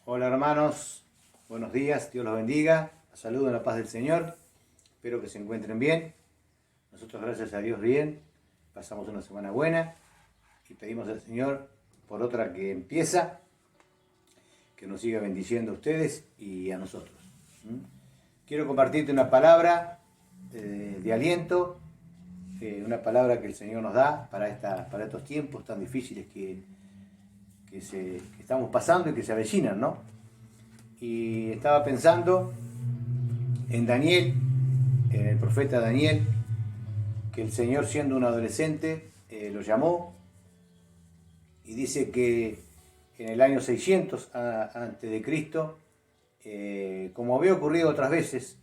Hola hermanos, buenos días, Dios los bendiga, los saludo en la paz del Señor, espero que se encuentren bien. Nosotros gracias a Dios bien, pasamos una semana buena y pedimos al Señor por otra que empieza, que nos siga bendiciendo a ustedes y a nosotros. Quiero compartirte una palabra de aliento, una palabra que el Señor nos da para estos tiempos tan difíciles que estamos pasando y que se avecinan, ¿no? Y estaba pensando en Daniel, en el profeta Daniel, que el Señor siendo un adolescente lo llamó y dice que en el año 600 antes de Cristo, como había ocurrido otras veces,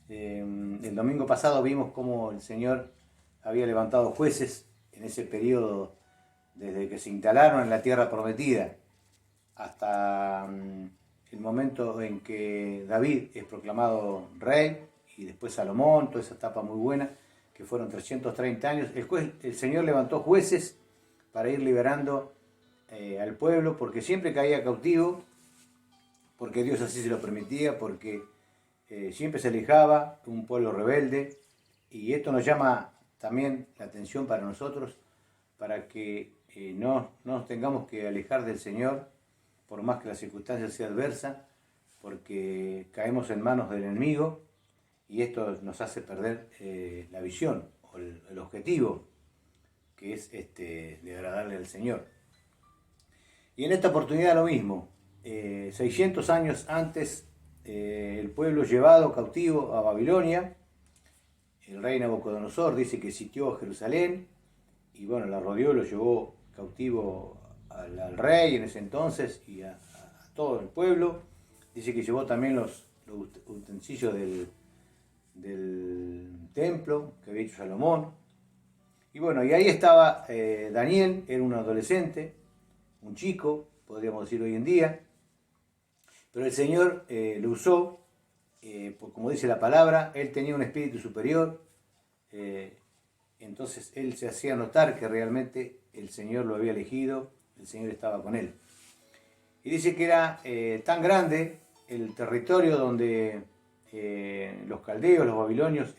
el domingo pasado vimos cómo el Señor había levantado jueces en ese periodo desde que se instalaron en la tierra prometida hasta el momento en que David es proclamado rey y después Salomón, toda esa etapa muy buena, que fueron 330 años. El Señor levantó jueces para ir liberando al pueblo, porque siempre caía cautivo, porque Dios así se lo permitía, porque siempre se alejaba un pueblo rebelde, y esto nos llama también la atención para nosotros, para que no nos tengamos que alejar del Señor, por más que la circunstancia sea adversa, porque caemos en manos del enemigo y esto nos hace perder la visión o el objetivo, que es de agradarle al Señor. Y en esta oportunidad lo mismo, 600 años antes, el pueblo llevado cautivo a Babilonia, el rey Nabucodonosor dice que sitió a Jerusalén y bueno, la rodeó, lo llevó cautivo al rey en ese entonces y a todo el pueblo. Dice que llevó también los utensilios del templo que había hecho Salomón. Y bueno, y ahí estaba Daniel, era un adolescente, un chico, podríamos decir hoy en día, pero el Señor lo usó, como dice la palabra, él tenía un espíritu superior, entonces él se hacía notar que realmente el Señor lo había elegido, el Señor estaba con él. Y dice que era tan grande el territorio donde los caldeos, los babilonios,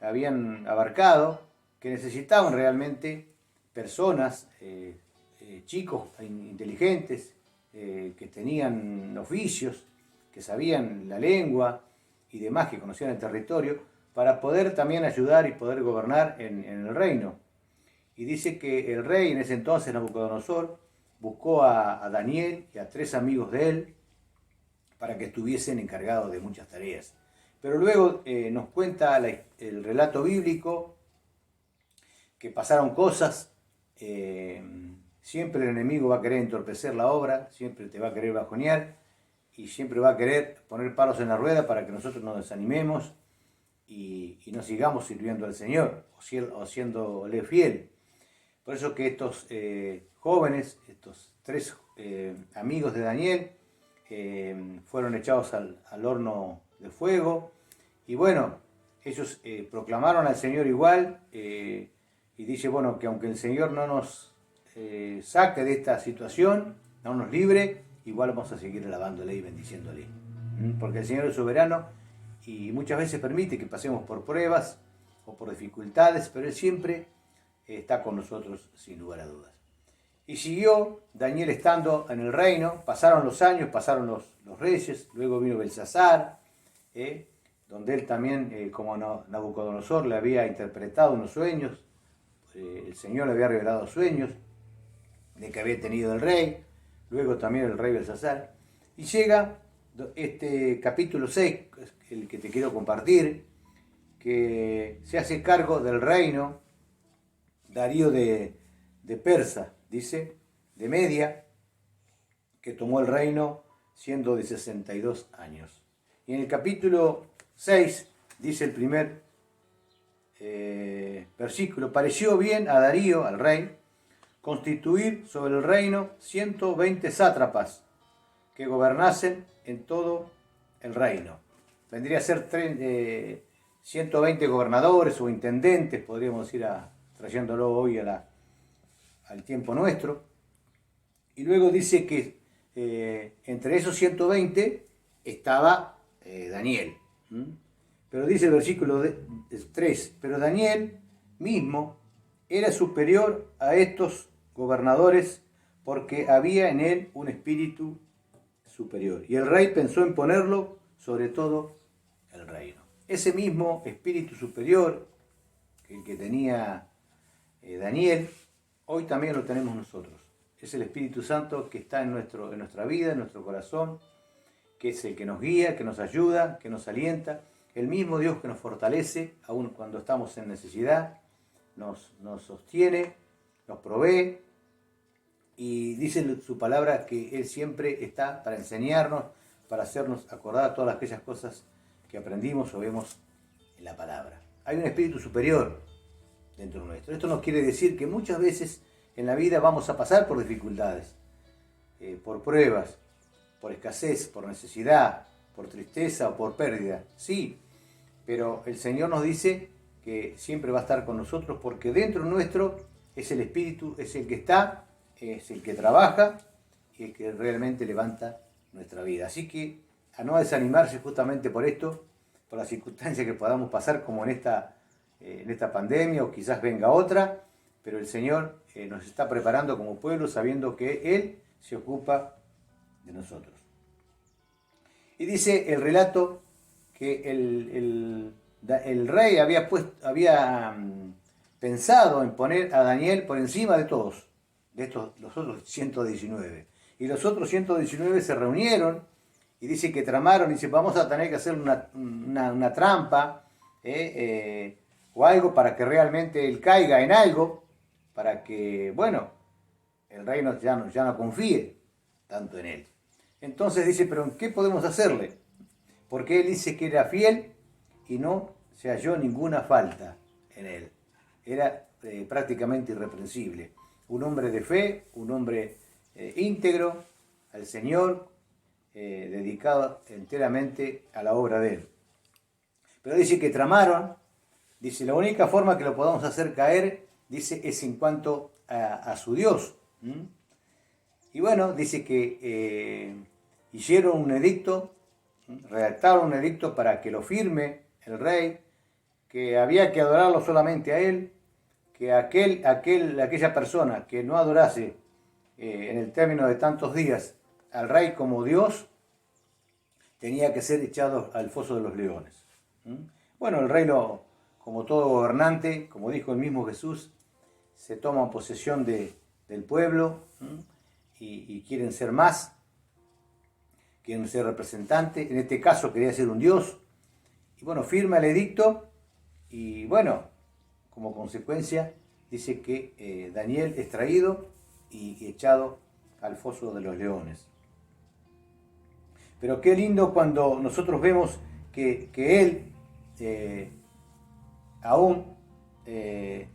habían abarcado, que necesitaban realmente personas, chicos inteligentes, que tenían oficios, que sabían la lengua y demás, que conocían el territorio, para poder también ayudar y poder gobernar en el reino. Y dice que el rey en ese entonces, Nabucodonosor, buscó a Daniel y a 3 amigos de él para que estuviesen encargados de muchas tareas. Pero luego nos cuenta el relato bíblico que pasaron cosas, siempre el enemigo va a querer entorpecer la obra, siempre te va a querer bajonear y siempre va a querer poner palos en la rueda para que nosotros nos desanimemos y no sigamos sirviendo al Señor o siéndole fiel. Por eso que estos jóvenes, estos 3 amigos de Daniel, fueron echados al horno de fuego. Y bueno, ellos proclamaron al Señor igual, y dice, bueno, que aunque el Señor no nos saque de esta situación, no nos libre, igual vamos a seguir alabándole y bendiciéndole. Porque el Señor es soberano y muchas veces permite que pasemos por pruebas o por dificultades, pero Él siempre está con nosotros sin lugar a dudas. Y siguió Daniel estando en el reino, pasaron los años, pasaron los reyes, luego vino Belsasar, donde él también, como Nabucodonosor, le había interpretado unos sueños, el Señor le había revelado sueños de que había tenido el rey, luego también el rey Belsasar, y llega este capítulo 6, el que te quiero compartir, que se hace cargo del reino Darío de Persa, dice, de Media, que tomó el reino siendo de 62 años. Y en el capítulo 6 dice el primer versículo: pareció bien a Darío, al rey, constituir sobre el reino 120 sátrapas que gobernasen en todo el reino. Vendría a ser 120 gobernadores o intendentes, podríamos decir, trayéndolo hoy al tiempo nuestro. Y luego dice que entre esos 120 estaba Daniel. Pero dice el versículo 3, pero Daniel mismo era superior a estos gobernadores porque había en él un espíritu superior. Y el rey pensó en ponerlo sobre todo el reino. Ese mismo espíritu superior que tenía Daniel, hoy también lo tenemos nosotros. Es el Espíritu Santo que está en nuestra vida, en nuestro corazón, que es el que nos guía, que nos ayuda, que nos alienta. El mismo Dios que nos fortalece, aun cuando estamos en necesidad, nos sostiene, nos provee. Y dice su palabra que Él siempre está para enseñarnos, para hacernos acordar todas aquellas cosas que aprendimos o vemos en la palabra. Hay un espíritu superior dentro nuestro. Esto nos quiere decir que muchas veces en la vida vamos a pasar por dificultades, por pruebas, por escasez, por necesidad, por tristeza o por pérdida. Sí, pero el Señor nos dice que siempre va a estar con nosotros porque dentro nuestro es el Espíritu, es el que está, es el que trabaja y el que realmente levanta nuestra vida. Así que a no desanimarse justamente por esto, por las circunstancias que podamos pasar como en esta pandemia o quizás venga otra, pero el Señor nos está preparando como pueblo sabiendo que Él se ocupa de nosotros. Y dice el relato que el rey había pensado en poner a Daniel por encima de todos, los otros 119. Y los otros 119 se reunieron y dice que tramaron, dice, vamos a tener que hacer una trampa o algo para que realmente él caiga en algo, para que, bueno, el rey ya no confíe tanto en él. Entonces dice, pero ¿en qué podemos hacerle? Porque él dice que era fiel y no se halló ninguna falta en él. Era prácticamente irreprensible. Un hombre de fe, un hombre íntegro al Señor, dedicado enteramente a la obra de Él. Pero dice que tramaron, dice, la única forma que lo podamos hacer caer, dice, es en cuanto a su Dios. Y bueno, dice que hicieron un edicto, redactaron un edicto para que lo firme el rey, que había que adorarlo solamente a Él, que aquella persona que no adorase en el término de tantos días al rey como Dios, tenía que ser echado al foso de los leones. Bueno, el rey, como todo gobernante, como dijo el mismo Jesús, se toman posesión del pueblo y quieren ser más, quieren ser representantes. En este caso quería ser un Dios. Y bueno, firma el edicto y bueno, como consecuencia dice que Daniel es traído y echado al foso de los leones. Pero qué lindo cuando nosotros vemos que él, aún en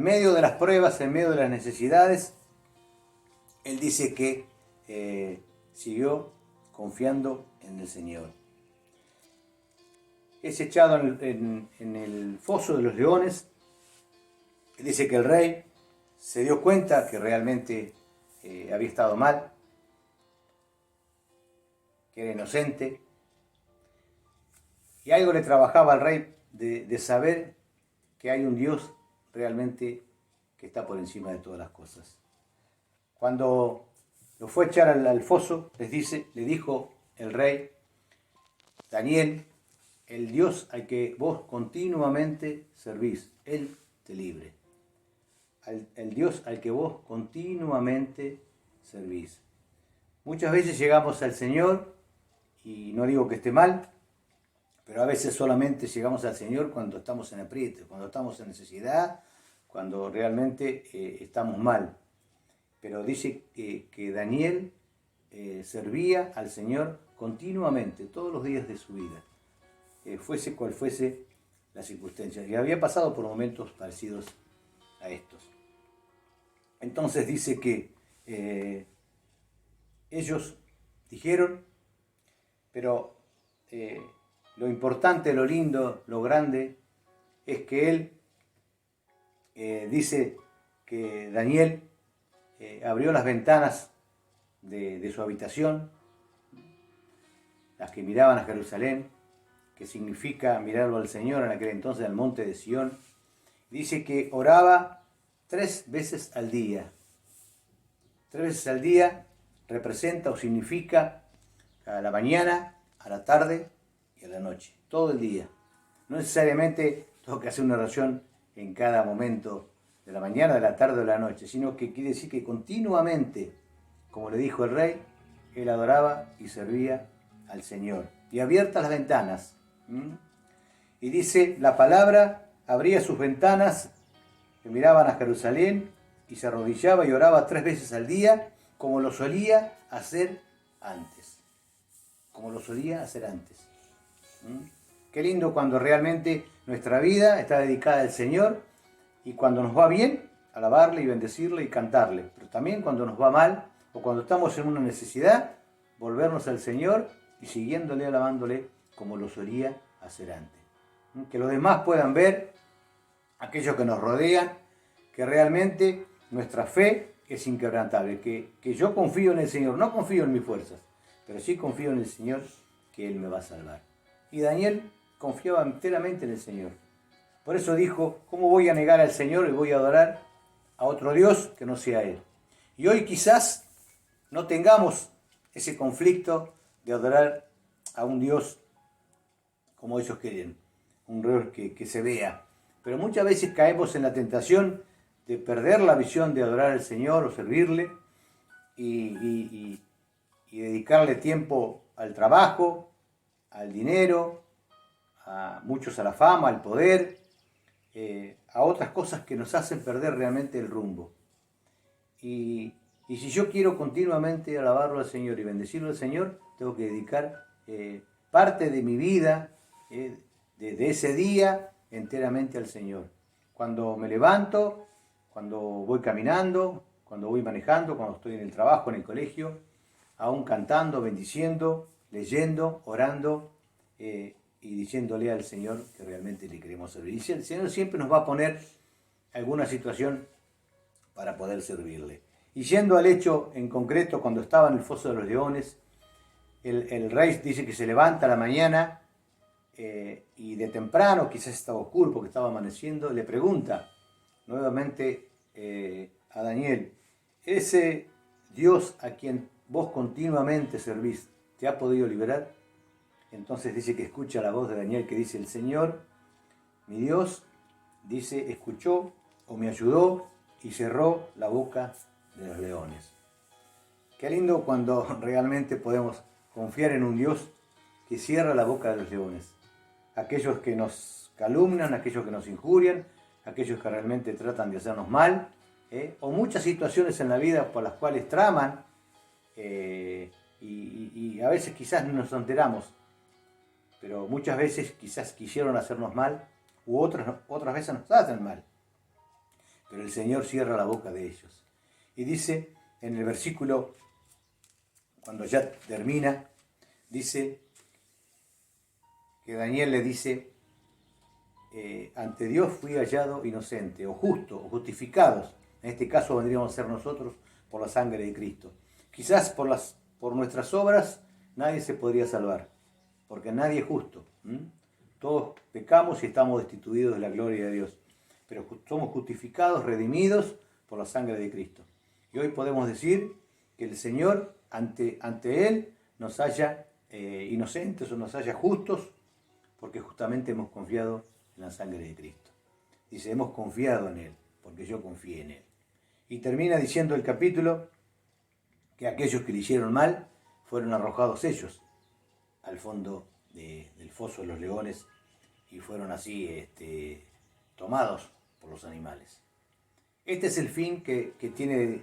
medio de las pruebas, en medio de las necesidades, él dice que siguió confiando en el Señor. Es echado en el foso de los leones. Dice que el rey se dio cuenta que realmente había estado mal, que era inocente, y algo le trabajaba al rey de saber que hay un Dios realmente que está por encima de todas las cosas. Cuando lo fue a echar al foso, le dijo el rey, Daniel, el Dios al que vos continuamente servís, Él te libre. El Dios al que vos continuamente servís. Muchas veces llegamos al Señor, y no digo que esté mal, pero a veces solamente llegamos al Señor cuando estamos en aprieto, cuando estamos en necesidad, cuando realmente estamos mal. Pero dice que Daniel servía al Señor continuamente, todos los días de su vida, fuese cual fuese la circunstancia. Y había pasado por momentos parecidos a estos. Entonces dice que ellos dijeron, pero lo importante, lo lindo, lo grande, es que él dice que Daniel abrió las ventanas de su habitación, las que miraban a Jerusalén, que significa mirarlo al Señor en aquel entonces, al monte de Sión. Dice que oraba 3 veces al día. 3 veces al día representa o significa a la mañana, a la tarde y a la noche, todo el día. No necesariamente tengo que hacer una oración en cada momento de la mañana, de la tarde o de la noche, sino que quiere decir que continuamente, como le dijo el rey, él adoraba y servía al Señor. Y abiertas las ventanas. Y dice, la palabra abría sus ventanas, que miraban a Jerusalén, y se arrodillaba y oraba 3 veces al día, como lo solía hacer antes. Como lo solía hacer antes. Qué lindo cuando realmente nuestra vida está dedicada al Señor, y cuando nos va bien, alabarle y bendecirle y cantarle. Pero también cuando nos va mal, o cuando estamos en una necesidad, volvernos al Señor y siguiéndole, alabándole, como lo solía hacer antes. Que los demás puedan ver, aquellos que nos rodean, que realmente nuestra fe es inquebrantable, que yo confío en el Señor, no confío en mis fuerzas, pero sí confío en el Señor, que Él me va a salvar. Y Daniel confiaba enteramente en el Señor. Por eso dijo, ¿cómo voy a negar al Señor y voy a adorar a otro Dios que no sea Él? Y hoy quizás no tengamos ese conflicto de adorar a un Dios como ellos quieren, un Dios que se vea. Pero muchas veces caemos en la tentación de perder la visión de adorar al Señor o servirle y dedicarle tiempo al trabajo, al dinero, a muchos a la fama, al poder, a otras cosas que nos hacen perder realmente el rumbo. Y si yo quiero continuamente alabarlo al Señor y bendecirlo al Señor, tengo que dedicar parte de mi vida, de ese día, enteramente al Señor. Cuando me levanto, cuando voy caminando, cuando voy manejando, cuando estoy en el trabajo, en el colegio, aún cantando, bendiciendo, leyendo, orando y diciéndole al Señor que realmente le queremos servir. Y el Señor siempre nos va a poner alguna situación para poder servirle. Y yendo al hecho en concreto, cuando estaba en el foso de los leones, el rey dice que se levanta a la mañana y de temprano, quizás estaba oscuro porque estaba amaneciendo, le pregunta nuevamente a Daniel, ¿ese Dios a quien vos continuamente servís te ha podido liberar? Entonces dice que escucha la voz de Daniel que dice, el Señor, mi Dios, dice, escuchó o me ayudó y cerró la boca de los leones. Qué lindo cuando realmente podemos confiar en un Dios que cierra la boca de los leones. Aquellos que nos calumnian, aquellos que nos injurian, aquellos que realmente tratan de hacernos mal, o muchas situaciones en la vida por las cuales traman, y a veces quizás no nos enteramos, pero muchas veces quizás quisieron hacernos mal, u otras veces nos hacen mal. Pero el Señor cierra la boca de ellos. Y dice en el versículo, cuando ya termina, dice que Daniel le dice, ante Dios fui hallado inocente, o justo, o justificados. En este caso vendríamos a ser nosotros por la sangre de Cristo. Quizás por nuestras obras nadie se podría salvar, porque nadie es justo. Todos pecamos y estamos destituidos de la gloria de Dios. Pero somos justificados, redimidos por la sangre de Cristo. Y hoy podemos decir que el Señor, ante Él, nos haya inocentes o nos haya justos, porque justamente hemos confiado en la sangre de Cristo. Dice, hemos confiado en Él, porque yo confié en Él. Y termina diciendo el capítulo que aquellos que le hicieron mal fueron arrojados ellos al fondo del foso de los leones y fueron así tomados por los animales. Este es el fin que tiene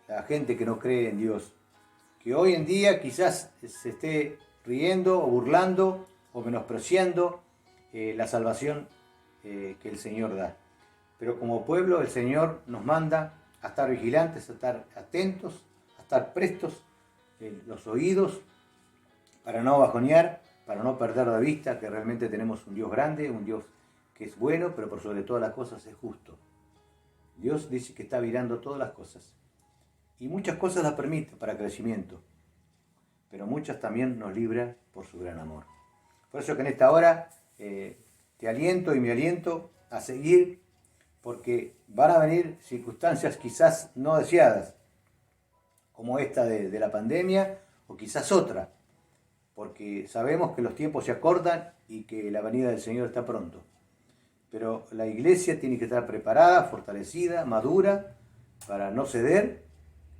la gente que no cree en Dios, que hoy en día quizás se esté riendo o burlando o menospreciando la salvación que el Señor da. Pero como pueblo el Señor nos manda a estar vigilantes, a estar atentos, a estar prestos los oídos para no bajonear, para no perder de vista que realmente tenemos un Dios grande, un Dios que es bueno, pero por sobre todas las cosas es justo. Dios dice que está mirando todas las cosas Y muchas cosas las permite para crecimiento, pero muchas también nos libra por su gran amor. Por eso que en esta hora te aliento y me aliento a seguir, porque van a venir circunstancias quizás no deseadas, como esta de la pandemia, o quizás otra, porque sabemos que los tiempos se acortan y que la venida del Señor está pronto. Pero la iglesia tiene que estar preparada, fortalecida, madura, para no ceder,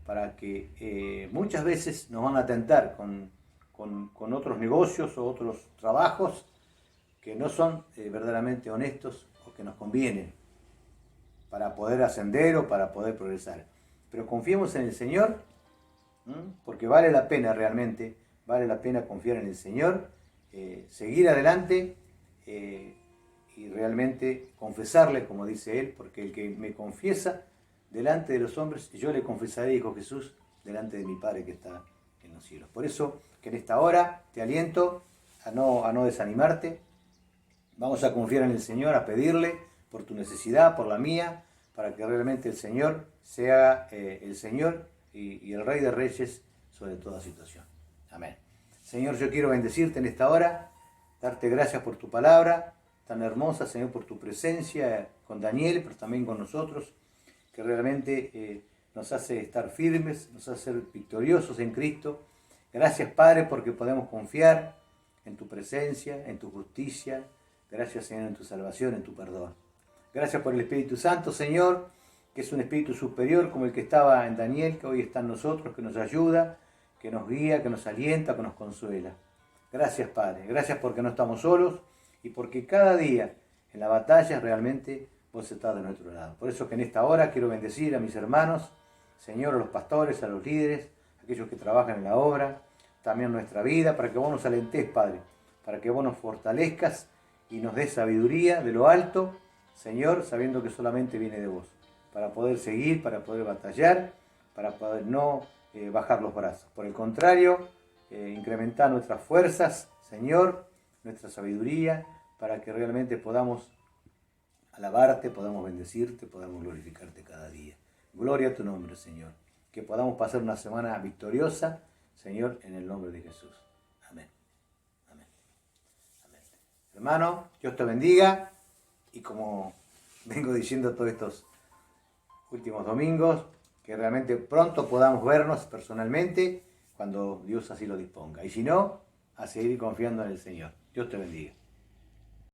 para que muchas veces nos van a tentar con otros negocios o otros trabajos que no son verdaderamente honestos o que nos convienen para poder ascender o para poder progresar. Pero confiemos en el Señor, porque vale la pena realmente, vale la pena confiar en el Señor, seguir adelante y realmente confesarle, como dice Él, porque el que me confiesa delante de los hombres, yo le confesaré, dijo Jesús, delante de mi Padre que está en los cielos. Por eso que en esta hora te aliento a no desanimarte. Vamos a confiar en el Señor, a pedirle por tu necesidad, por la mía, para que realmente el Señor sea el Señor y el Rey de Reyes sobre toda situación. Amén. Señor, yo quiero bendecirte en esta hora, darte gracias por tu palabra tan hermosa, Señor, por tu presencia con Daniel, pero también con nosotros, que realmente nos hace estar firmes, nos hace ser victoriosos en Cristo. Gracias, Padre, porque podemos confiar en tu presencia, en tu justicia. Gracias, Señor, en tu salvación, en tu perdón. Gracias por el Espíritu Santo, Señor, que es un espíritu superior como el que estaba en Daniel, que hoy está en nosotros, que nos ayuda, que nos guía, que nos alienta, que nos consuela. Gracias, Padre. Gracias porque no estamos solos y porque cada día en la batalla realmente vos estás de nuestro lado. Por eso que en esta hora quiero bendecir a mis hermanos, Señor, a los pastores, a los líderes, a aquellos que trabajan en la obra, también nuestra vida, para que vos nos alentés, Padre, para que vos nos fortalezcas y nos des sabiduría de lo alto, Señor, sabiendo que solamente viene de vos, para poder seguir, para poder batallar, para poder no bajar los brazos. Por el contrario, incrementar nuestras fuerzas, Señor, nuestra sabiduría, para que realmente podamos alabarte, podamos bendecirte, podamos glorificarte cada día. Gloria a tu nombre, Señor. Que podamos pasar una semana victoriosa, Señor, en el nombre de Jesús. Amén. Amén. Amén. Hermano, Dios te bendiga. Y como vengo diciendo todos estos últimos domingos, que realmente pronto podamos vernos personalmente cuando Dios así lo disponga. Y si no, a seguir confiando en el Señor. Dios te bendiga.